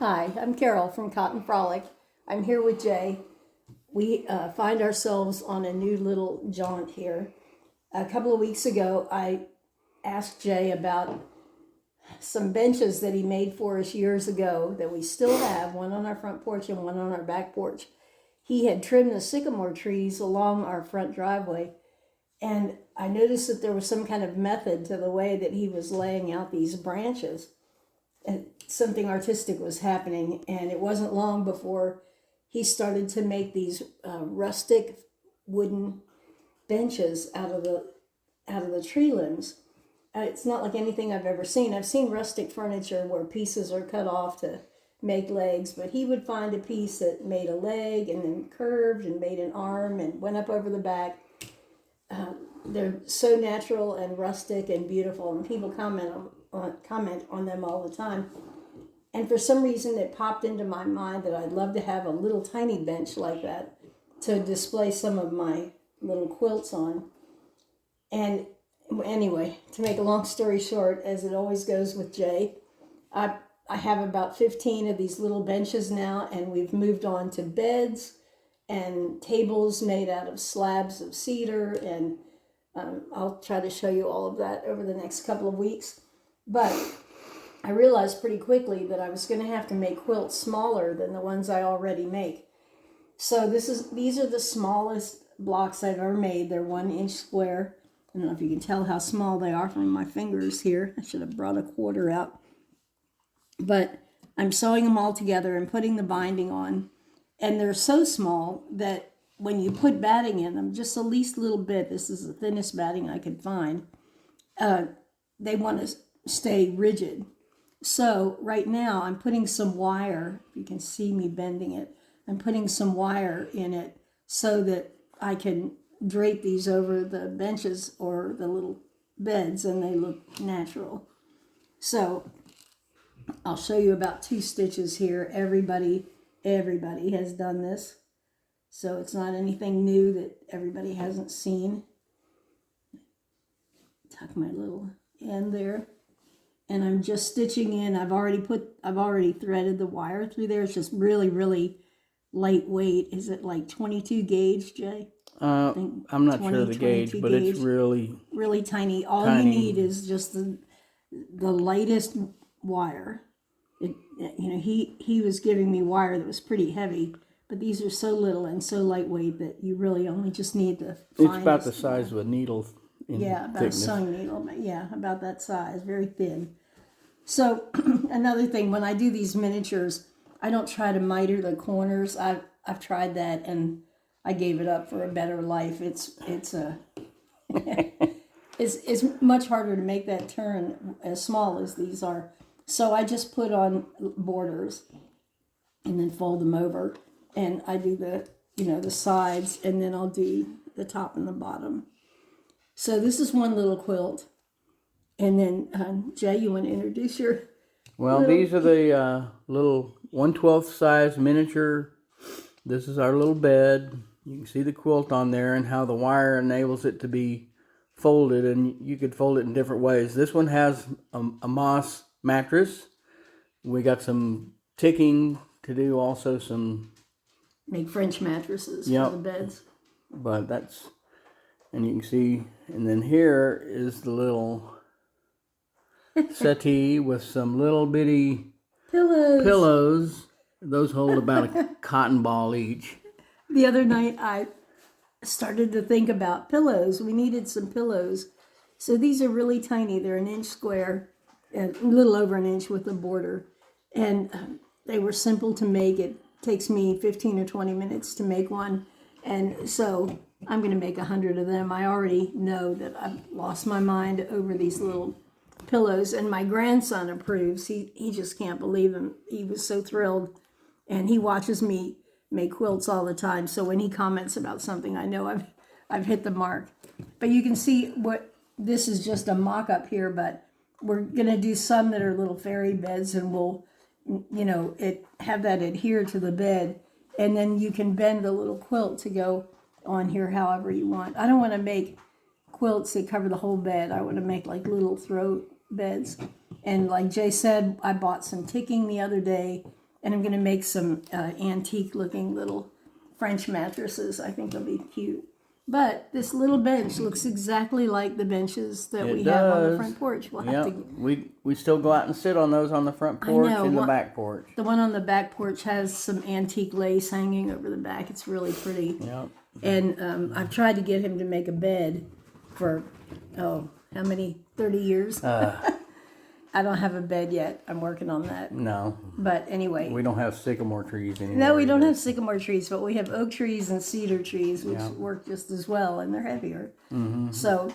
Hi, I'm Carol from Cotton Frolic. I'm here with Jay. We find ourselves on a new little jaunt here. A couple of weeks ago, I asked Jay about some benches that he made for us years ago that we still have, one on our front porch and one on our back porch. He had trimmed the sycamore trees along our front driveway, and I noticed that there was some kind of method to the way that he was laying out these branches. And something artistic was happening, and it wasn't long before he started to make these rustic wooden benches out of the tree limbs. It's not like anything I've ever seen. I've seen rustic furniture where pieces are cut off to make legs, but he would find a piece that made a leg and then curved and made an arm and went up over the back. They're so natural and rustic and beautiful, and people comment on them all the time. And for some reason it popped into my mind that I'd love to have a little tiny bench like that to display some of my little quilts on. And anyway, to make a long story short, as it always goes with Jay, I have about 15 of these little benches now, and we've moved on to beds and tables made out of slabs of cedar, and I'll try to show you all of that over the next couple of weeks. But I realized pretty quickly that I was going to have to make quilts smaller than the ones I already make. So these are the smallest blocks I've ever made. They're 1 inch square. I don't know if you can tell how small they are from my fingers here. I should have brought a quarter out. But I'm sewing them all together and putting the binding on. And they're so small that when you put batting in them, just the least little bit, this is the thinnest batting I could find, they want to stay rigid. So right now I'm putting some wire, if you can see me bending it, I'm putting some wire in it so that I can drape these over the benches or the little beds and they look natural. So I'll show you about 2 stitches here. Everybody has done this. So it's not anything new that everybody hasn't seen. Tuck my little end there. And I'm just stitching in. I've already threaded the wire through there. It's just really, really lightweight. Is it like 22 gauge, Jay? I'm not sure of the gauge, but gauge. It's really tiny. All you need is just the lightest wire. He was giving me wire that was pretty heavy, but these are so little and so lightweight that you really only just need the finest. It's about the size of a needle. About thickness. A sewing needle. Yeah, about that size, very thin. So another thing, when I do these miniatures, I don't try to miter the corners. I've tried that and I gave it up for a better life. It's much harder to make that turn as small as these are. So I just put on borders and then fold them over, and I do the sides, and then I'll do the top and the bottom. So this is one little quilt. And then, Jay, you want to introduce your... Well, these are the little 1/12 size miniature. This is our little bed. You can see the quilt on there and how the wire enables it to be folded, and you could fold it in different ways. This one has a moss mattress. We got some ticking to do, also some... Make French mattresses for the beds. But that's... And you can see, and then here is the little settee with some little bitty pillows. Those hold about a cotton ball each. The other night I started to think about pillows. We needed some pillows. So these are really tiny. They're 1 inch square, and a little over 1 inch with a border. And they were simple to make. It takes me 15 or 20 minutes to make one. And so I'm going to make 100 of them. I already know that I've lost my mind over these little pillows, and my grandson approves. He just can't believe them. He was so thrilled, and he watches me make quilts all the time. So when he comments about something, I know I've hit the mark. But you can see what this is, just a mock-up here, but we're going to do some that are little fairy beds, and we'll have that adhere to the bed, and then you can bend the little quilt to go on here however you want. I don't want to make quilts that cover the whole bed. I want to make like little throw beds. And like Jay said, I bought some ticking the other day, And I'm going to make some antique looking little French mattresses. I think they'll be cute. But this little bench looks exactly like the benches that we have on the front porch. We'll have to. We still go out and sit on those on the front porch and the back porch. The one on the back porch has some antique lace hanging over the back. It's really pretty. Yep. And I've tried to get him to make a bed for, how many? 30 years? I don't have a bed yet. I'm working on that. No. But anyway. We don't have sycamore trees anymore. No, we don't have sycamore trees, but we have oak trees and cedar trees, which work just as well, and they're heavier. Mm-hmm. So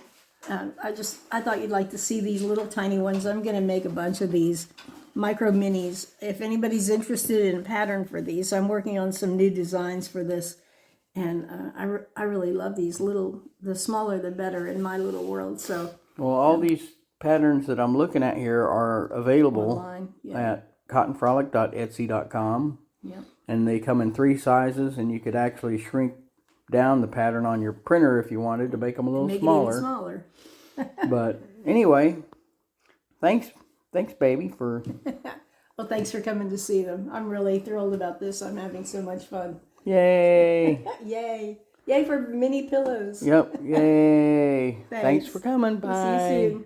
I thought you'd like to see these little tiny ones. I'm going to make a bunch of these micro minis. If anybody's interested in a pattern for these, I'm working on some new designs for this. And I really love these little, the smaller the better in my little world. So well, all these patterns that I'm looking at here are available online, at cottonfrolic.etsy.com. Yep. And they come in 3 sizes, and you could actually shrink down the pattern on your printer if you wanted to make them a little smaller. It even smaller. But anyway, thanks baby for Well, thanks for coming to see them. I'm really thrilled about this. I'm having so much fun. Yay. Yay. Yay for mini pillows. Yep. Yay. Thanks For coming. Bye. See you soon.